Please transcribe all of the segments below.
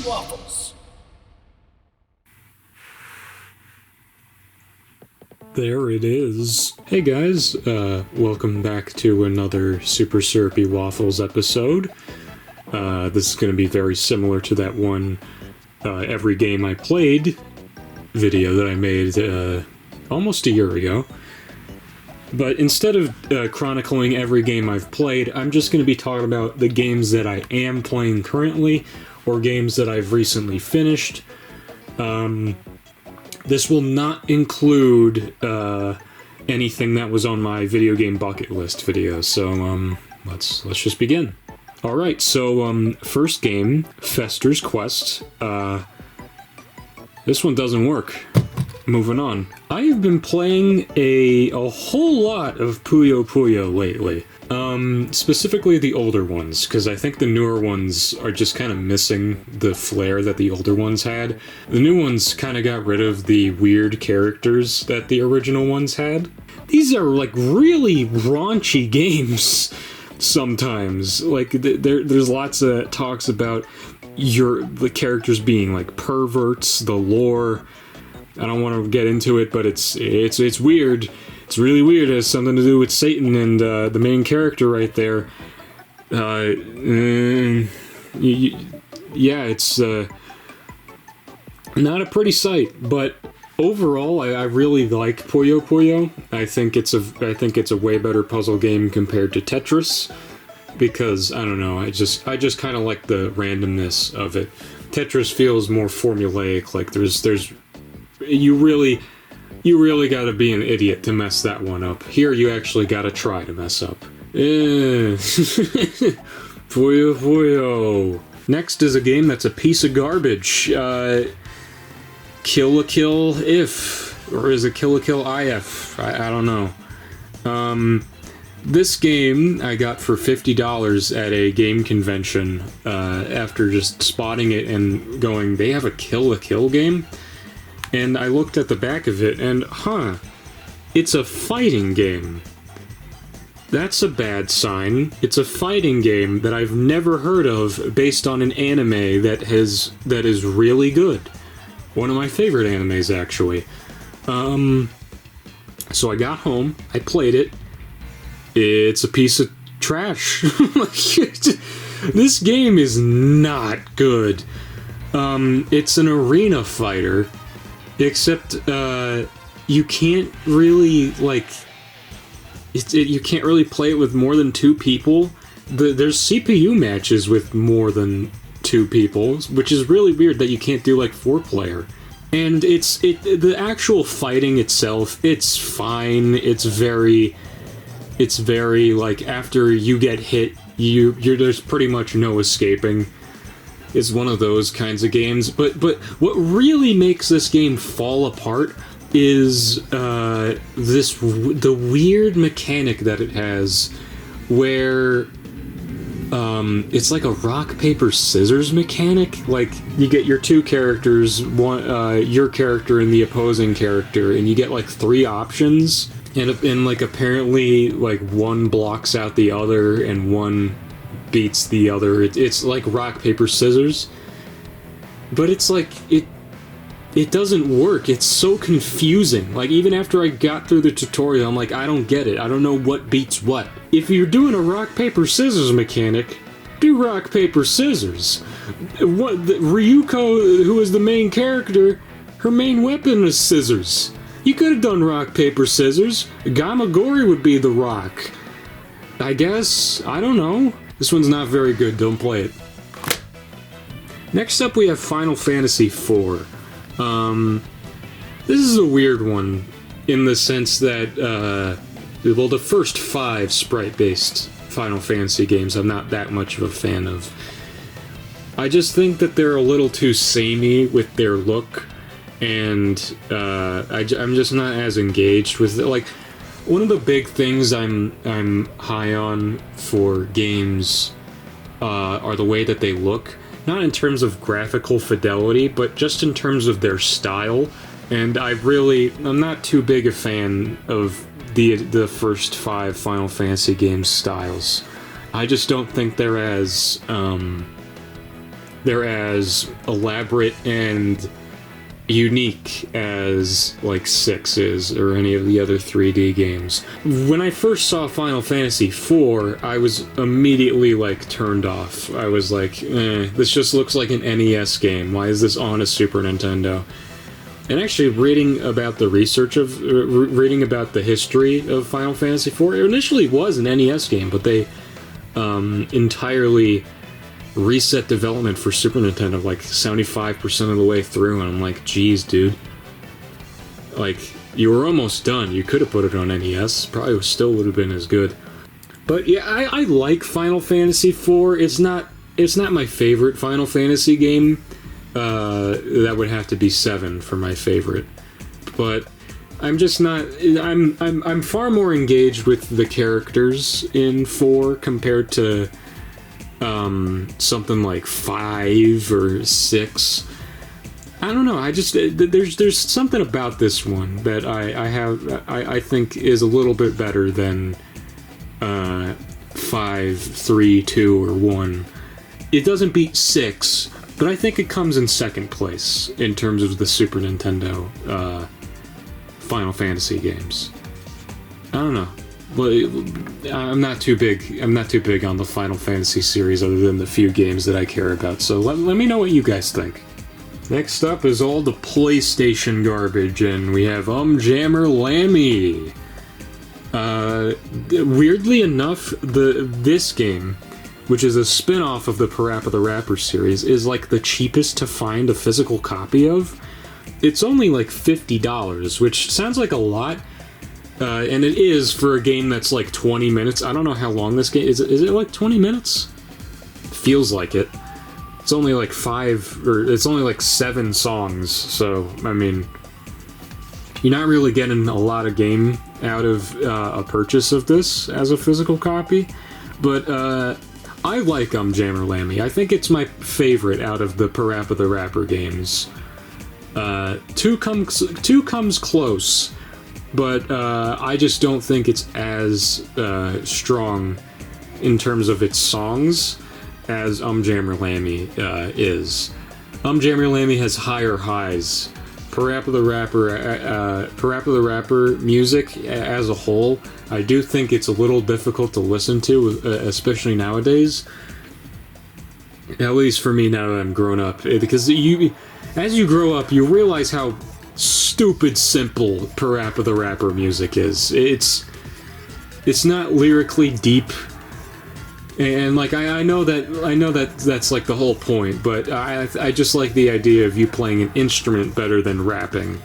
Waffles. There it is. Hey guys, welcome back to another Super Syrupy Waffles episode. This is going to be very similar to that one Every Game I Played video that I made almost a year ago. But instead of chronicling every game I've played, I'm just going to be talking about the games that I am playing currently, or games that I've recently finished. This will not include anything that was on my video game bucket list video, so let's just begin. Alright, so first game, Fester's Quest. This one doesn't work. Moving on. I have been playing a whole lot of Puyo Puyo lately. Specifically the older ones, because I think the newer ones are just kind of missing the flair that the older ones had. The new ones kind of got rid of the weird characters that the original ones had. These are like really raunchy games sometimes. Like there's lots of talks about the characters being like perverts, the lore. I don't want to get into it, but it's weird. It's really weird. It has something to do with Satan and the main character right there. Yeah, it's not a pretty sight. But overall, I really like Puyo Puyo. I think it's a way better puzzle game compared to Tetris, because I don't know. I just kind of like the randomness of it. Tetris feels more formulaic. Like there's you really gotta be an idiot to mess that one up. Here, you actually gotta try to mess up. Puyo Puyo. Next is a game that's a piece of garbage. Kill la Kill If, or is it Kill la Kill IF? I don't know. This game I got for $50 at a game convention after just spotting it and going, they have a Kill la Kill game? And I looked at the back of it, and it's a fighting game. That's a bad sign. It's a fighting game that I've never heard of based on an anime that is really good. One of my favorite animes, actually. So I got home, I played it. It's a piece of trash. This game is not good. It's an arena fighter. Except, you can't really, like, you can't really play it with more than 2 people. There's CPU matches with more than 2 people, which is really weird that you can't do, like, 4-player. And the actual fighting itself, it's fine. It's very, like, after you get hit, there's pretty much no escaping. It's one of those kinds of games, but what really makes this game fall apart is the weird mechanic that it has, where it's like a rock paper scissors mechanic. Like, you get your 2 characters, your character and the opposing character, and you get like 3 options, and like apparently like one blocks out the other and one beats the other. It's like rock paper scissors, but it's like it doesn't work. It's so confusing. Like, even after I got through the tutorial, I'm like, I don't get it. I don't know what beats what. If you're doing a rock paper scissors mechanic, do rock paper scissors. Ryuko, who is the main character, her main weapon is scissors. You could have done rock paper scissors. Gamagori would be the rock, I guess. I don't know. This one's not very good, don't play it. Next up we have Final Fantasy IV. This is a weird one, in the sense that, well, the first 5 sprite-based Final Fantasy games I'm not that much of a fan of. I just think that they're a little too samey with their look, and I'm just not as engaged with it. Like, one of the big things I'm high on for games are the way that they look. Not in terms of graphical fidelity, but just in terms of their style. And I'm not too big a fan of the first 5 Final Fantasy games styles. I just don't think they're as they're as elaborate and unique as like 6 is, or any of the other 3D games. When I first saw Final Fantasy IV, I was immediately like turned off. I was like, this just looks like an NES game. Why is this on a Super Nintendo? And actually reading about the history of Final Fantasy IV, it initially was an NES game, but they entirely reset development for Super Nintendo like 75% of the way through, and I'm like, geez, dude. Like, you were almost done. You could have put it on NES. Probably still would have been as good. But yeah, I like Final Fantasy IV. It's not my favorite Final Fantasy game. That would have to be 7 for my favorite. But I'm just not. I'm far more engaged with the characters in 4 compared to something like 5 or 6. I don't know. I just there's something about this one that I think is a little bit better than 5, 3, 2, or 1. It doesn't beat 6, but I think it comes in second place in terms of the Super Nintendo Final Fantasy games. I don't know. Well, I'm not too big on the Final Fantasy series other than the few games that I care about, so let me know what you guys think. Next up is all the PlayStation garbage, and we have Jammer Lammy. Weirdly enough, this game, which is a spin-off of the Parappa the Rapper series, is like the cheapest to find a physical copy of. It's only like $50, which sounds like a lot. And it is for a game that's like 20 minutes. I don't know how long this game is. Is it like 20 minutes? Feels like it. It's only like 7 songs. So, I mean, you're not really getting a lot of game out of a purchase of this as a physical copy. But I like Jammer Lammy. I think it's my favorite out of the Parappa the Rapper games. 2 comes close. But I just don't think it's as strong in terms of its songs as Jammer Lammy is. Jammer Lammy has higher highs. Parappa the Rapper music as a whole, I do think it's a little difficult to listen to, especially nowadays. At least for me now that I'm grown up, because as you grow up, you realize how stupid simple Parappa the Rapper music is. It's not lyrically deep, and like I know that that's like the whole point, but I just like the idea of you playing an instrument better than rapping.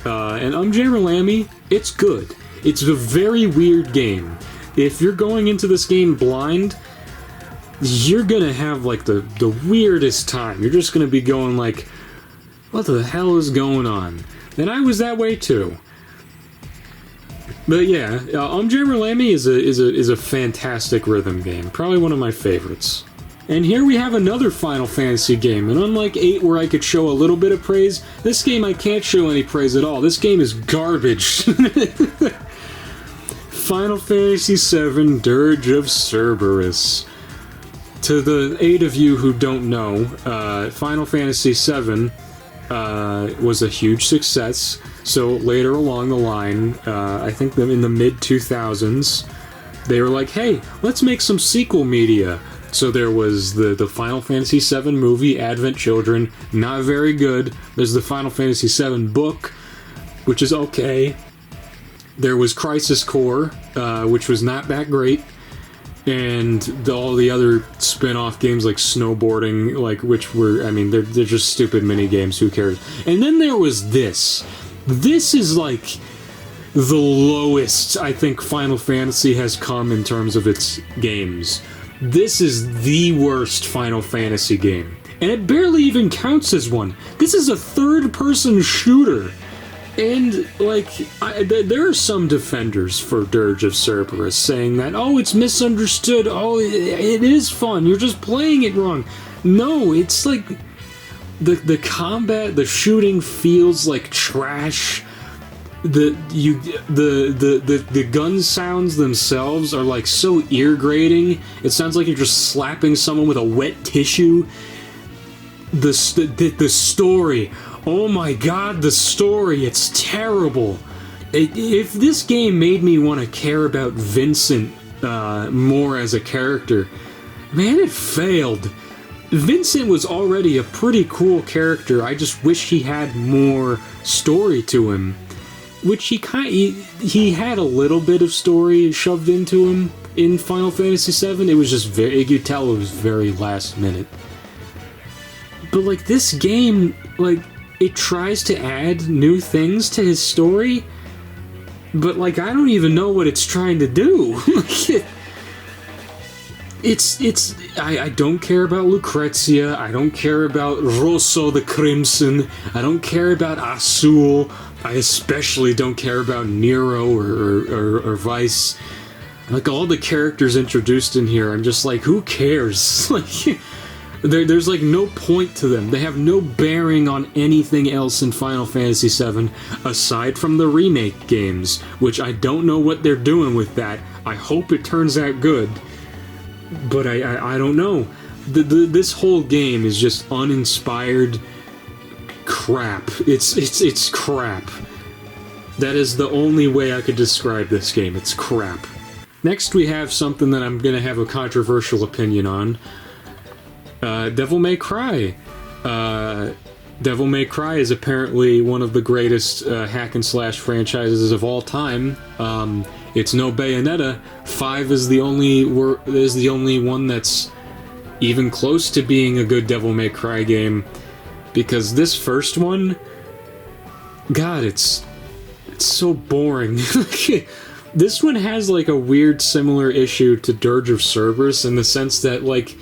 And Jammer Lammy, it's good. It's a very weird game. If you're going into this game blind, you're gonna have like the weirdest time. You're just gonna be going like, what the hell is going on? And I was that way too. But yeah, Jammer Lammy is a fantastic rhythm game. Probably one of my favorites. And here we have another Final Fantasy game. And unlike 8, where I could show a little bit of praise, this game I can't show any praise at all. This game is garbage. Final Fantasy VII Dirge of Cerberus. To the 8 of you who don't know, Final Fantasy VII was a huge success. So later along the line, I think in the mid-2000s, they were like, hey, let's make some sequel media. So there was the Final Fantasy VII movie, Advent Children, not very good. There's the Final Fantasy VII book, which is okay. There was Crisis Core, which was not that great. And all the other spin-off games like snowboarding, like, which were, I mean, they're just stupid mini games, who cares? And then there was this. This is like the lowest I think Final Fantasy has come in terms of its games. This is the worst Final Fantasy game. And it barely even counts as one. This is a third-person shooter. And, like, there are some defenders for Dirge of Cerberus saying that, oh, it's misunderstood, oh, it is fun, you're just playing it wrong. No, it's like, the combat, the shooting feels like trash. The gun sounds themselves are, like, so ear-grating. It sounds like you're just slapping someone with a wet tissue. the story. Oh my god, the story, it's terrible. If this game made me want to care about Vincent more as a character, man, it failed. Vincent was already a pretty cool character. I just wish he had more story to him. Which he had a little bit of story shoved into him in Final Fantasy VII. It was just very, you could tell it was very last minute. But like this game, like it tries to add new things to his story, but like I don't even know what it's trying to do. I don't care about Lucrezia, I don't care about Rosso the Crimson, I don't care about Azul, I especially don't care about Nero or Vice. Like all the characters introduced in here, I'm just like, who cares? Like, there's like no point to them. They have no bearing on anything else in Final Fantasy VII aside from the remake games, which I don't know what they're doing with that. I hope it turns out good, but I don't know. This whole game is just uninspired crap. It's crap. That is the only way I could describe this game. It's crap. Next we have something that I'm gonna have a controversial opinion on. Devil May Cry. Devil May Cry is apparently one of the greatest hack and slash franchises of all time. It's no Bayonetta. 5 is the only one that's even close to being a good Devil May Cry game. Because this first one, God, it's so boring. This one has like a weird similar issue to Dirge of Cerberus in the sense that like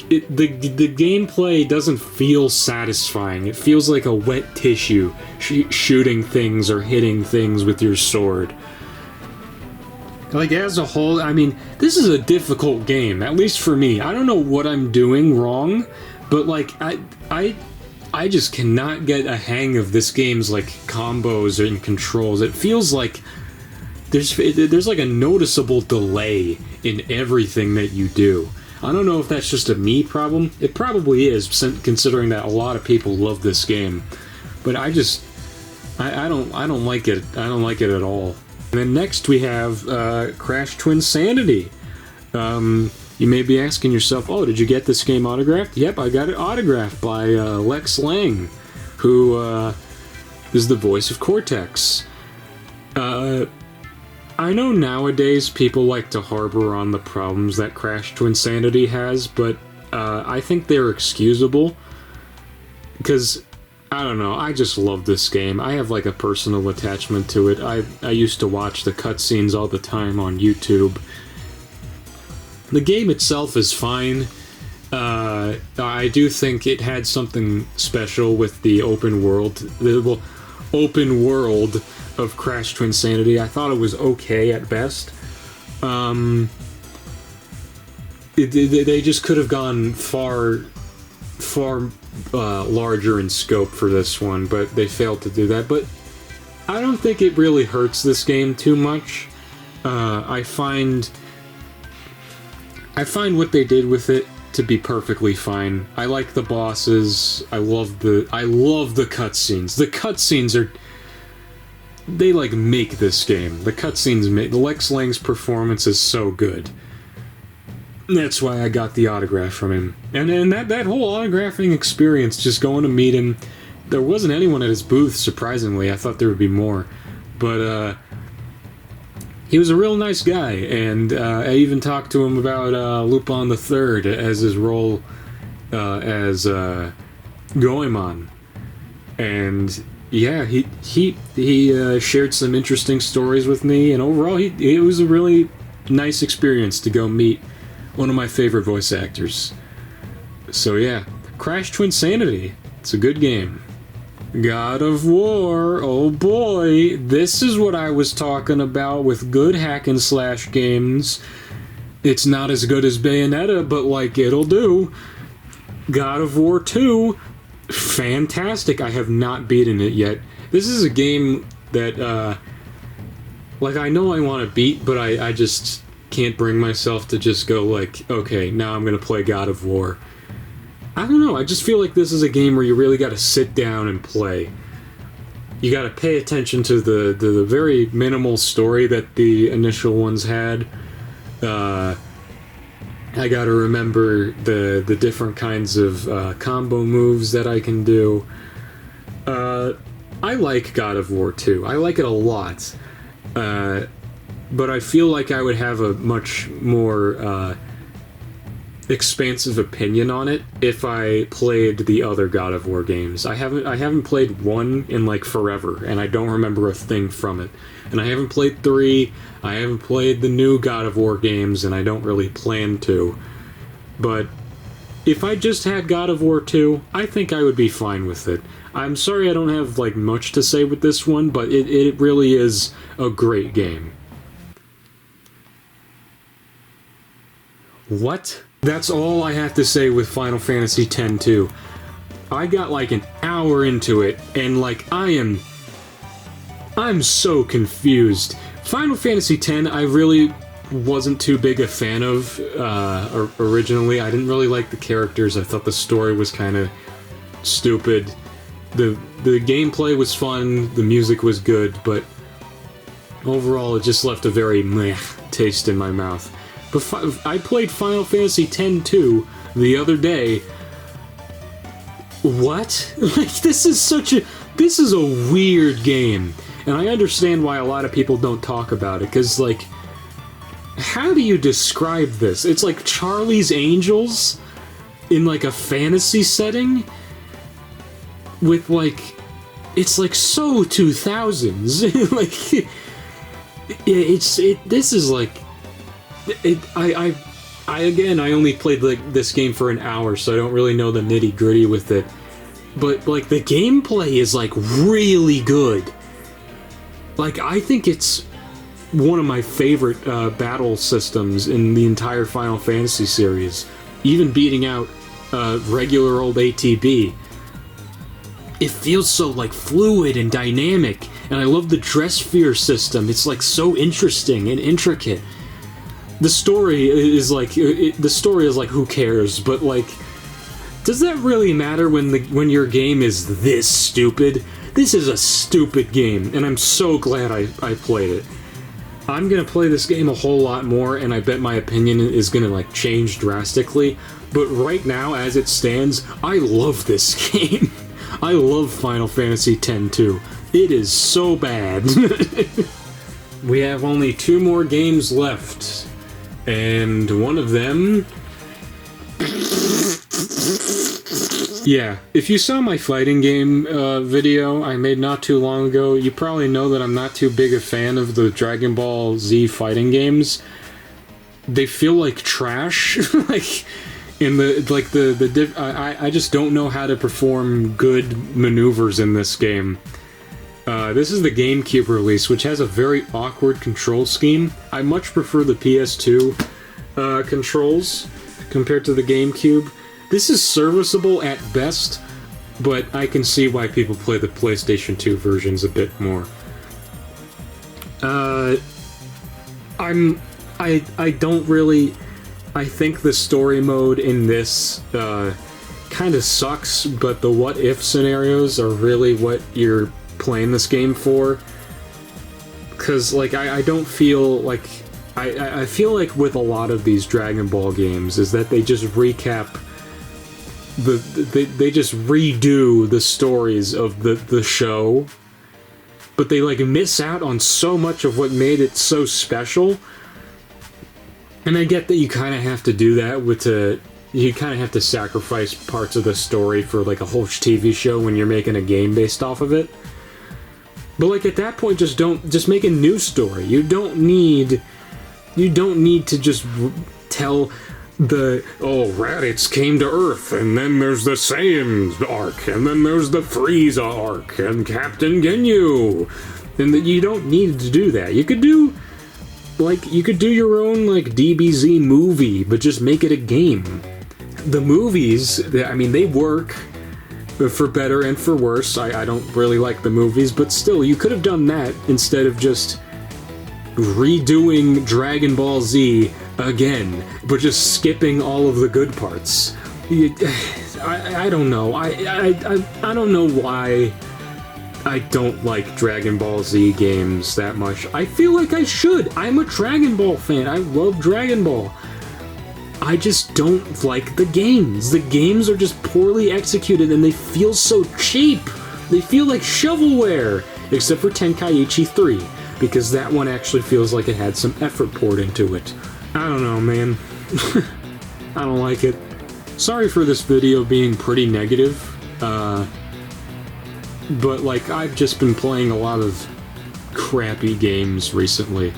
the gameplay doesn't feel satisfying. It feels like a wet tissue, shooting things or hitting things with your sword. Like as a whole, I mean, this is a difficult game, at least for me. I don't know what I'm doing wrong, but like I just cannot get a hang of this game's like combos and controls. It feels like there's like a noticeable delay in everything that you do. I don't know if that's just a me problem. It probably is, considering that a lot of people love this game. But I don't like it. I don't like it at all. And then next we have Crash Twinsanity. You may be asking yourself, oh, did you get this game autographed? Yep, I got it autographed by Lex Lang, who is the voice of Cortex. I know nowadays people like to harbor on the problems that Crash Twinsanity has, but I think they're excusable. Because, I don't know, I just love this game. I have like a personal attachment to it. I used to watch the cutscenes all the time on YouTube. The game itself is fine. I do think it had something special with the open world of Crash Twinsanity. I thought it was okay at best. They just could have gone far larger in scope for this one, but they failed to do that. But I don't think it really hurts this game too much. I find what they did with it to be perfectly fine. I like the bosses. I love the cutscenes. The cutscenes they like make this game. The cutscenes the Lex Lang's performance is so good. That's why I got the autograph from him. And that whole autographing experience, just going to meet him, there wasn't anyone at his booth, surprisingly. I thought there would be more. But he was a real nice guy, and I even talked to him about Lupin the Third as his role as Goemon. And yeah, he shared some interesting stories with me, and overall, it was a really nice experience to go meet one of my favorite voice actors. So yeah, Crash Twinsanity. It's a good game. God of War, oh boy, this is what I was talking about with good hack and slash games. It's not as good as Bayonetta, but like, it'll do. God of War 2, fantastic. I have not beaten it yet. This is a game that, like, I know I want to beat, but I just can't bring myself to just go like, okay, now I'm gonna play God of War. I don't know, I just feel like this is a game where you really gotta sit down and play. You gotta pay attention to the very minimal story that the initial ones had. I gotta remember the different kinds of combo moves that I can do. I like God of War 2. I like it a lot. But I feel like I would have a much more expansive opinion on it if I played the other God of War games. I haven't played 1 in like forever, and I don't remember a thing from it. And I haven't played 3, I haven't played the new God of War games, and I don't really plan to. But if I just had God of War 2, I think I would be fine with it. I'm sorry I don't have like much to say with this one, but it really is a great game. What? That's all I have to say with Final Fantasy X-2. I got like an hour into it, and like I'm so confused. Final Fantasy X, I really wasn't too big a fan of originally. I didn't really like the characters. I thought the story was kind of stupid. The gameplay was fun, the music was good, but overall it just left a very meh taste in my mouth. But I played Final Fantasy X-2 the other day. What? Like, this is a weird game. And I understand why a lot of people don't talk about it, because, like, how do you describe this? It's like Charlie's Angels in, like, a fantasy setting with, like, it's, like, so 2000s. Like, this is, like, I only played, like, this game for an hour, so I don't really know the nitty-gritty with it. But, like, the gameplay is, like, really good. Like, I think it's one of my favorite battle systems in the entire Final Fantasy series. Even beating out regular old ATB. It feels so, like, fluid and dynamic, and I love the dress sphere system. It's, like, so interesting and intricate. The story is like who cares? But like, does that really matter when your game is this stupid? This is a stupid game, and I'm so glad I played it. I'm gonna play this game a whole lot more, and I bet my opinion is gonna like change drastically. But right now, as it stands, I love this game. I love Final Fantasy X-2. It is so bad. We have only 2 more games left. And one of them... Yeah, if you saw my fighting game video I made not too long ago, you probably know that I'm not too big a fan of the Dragon Ball Z fighting games. They feel like trash. Like, I just don't know how to perform good maneuvers in this game. This is the GameCube release, which has a very awkward control scheme. I much prefer the PS2 controls compared to the GameCube. This is serviceable at best, but I can see why people play the PlayStation 2 versions a bit more. I think the story mode in this kind of sucks, but the what-if scenarios are really what you're playing this game for. Because, like, I don't feel like... I feel like with a lot of these Dragon Ball games is that they just recap... They just redo the stories of the show, but they, like, miss out on so much of what made it so special. And I get that you kind of have to do that you kind of have to sacrifice parts of the story for, like, a whole TV show when you're making a game based off of it. But, like, at that point, just make a new story. You don't need to just tell Raditz came to Earth, and then there's the Saiyans arc, and then there's the Frieza arc, and Captain Ginyu. And you don't need to do that. You could do your own, like, DBZ movie, but just make it a game. The movies, I mean, they work for better and for worse. I don't really like the movies, but still, you could have done that instead of just redoing Dragon Ball Z again, but just skipping all of the good parts. I don't know. I don't know why I don't like Dragon Ball Z games that much. I feel like I should. I'm a Dragon Ball fan. I love Dragon Ball. I just don't like the games. The games are just poorly executed and they feel so cheap. They feel like shovelware. Except for Tenkaichi 3, because that one actually feels like it had some effort poured into it. I don't know, man. I don't like it. Sorry for this video being pretty negative. But, like, I've just been playing a lot of crappy games recently.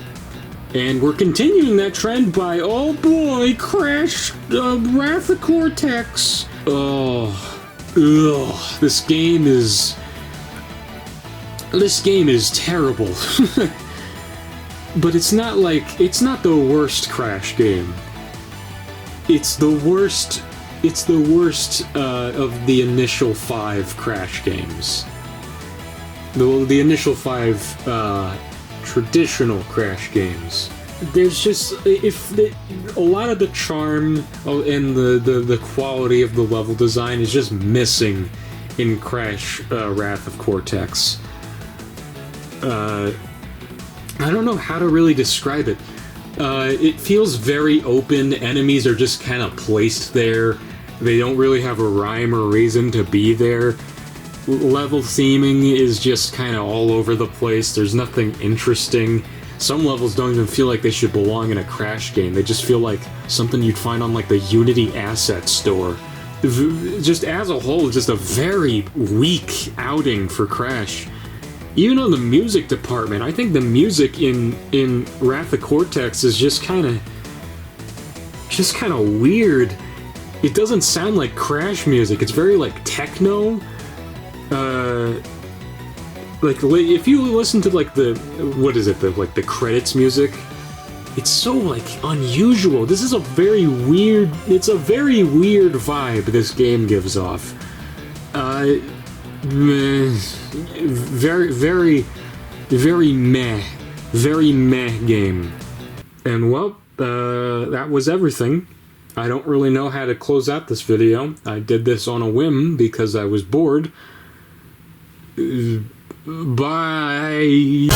And we're continuing that trend by, oh boy, Crash, Wrath of Cortex. Oh, ugh, this game is terrible. But it's not the worst Crash game. It's the worst of the initial 5 Crash games. The initial 5 traditional Crash games. There's just a lot of the charm and the quality of the level design is just missing in Crash Wrath of Cortex. I don't know how to really describe it. It feels very open. Enemies are just kind of placed there. They don't really have a rhyme or reason to be there. Level theming is just kind of all over the place. There's nothing interesting. Some levels don't even feel like they should belong in a Crash game. They just feel like something you'd find on like the Unity asset store. Just as a whole, just a very weak outing for Crash. Even on the music department, I think the music in Wrath of Cortex is just kind of weird. It doesn't sound like Crash music. It's very like techno. Like if you listen to like the credits music, it's so like unusual. This is a very weird. It's a very weird vibe this game gives off. Very meh game. And well, that was everything. I don't really know how to close out this video. I did this on a whim because I was bored. Bye.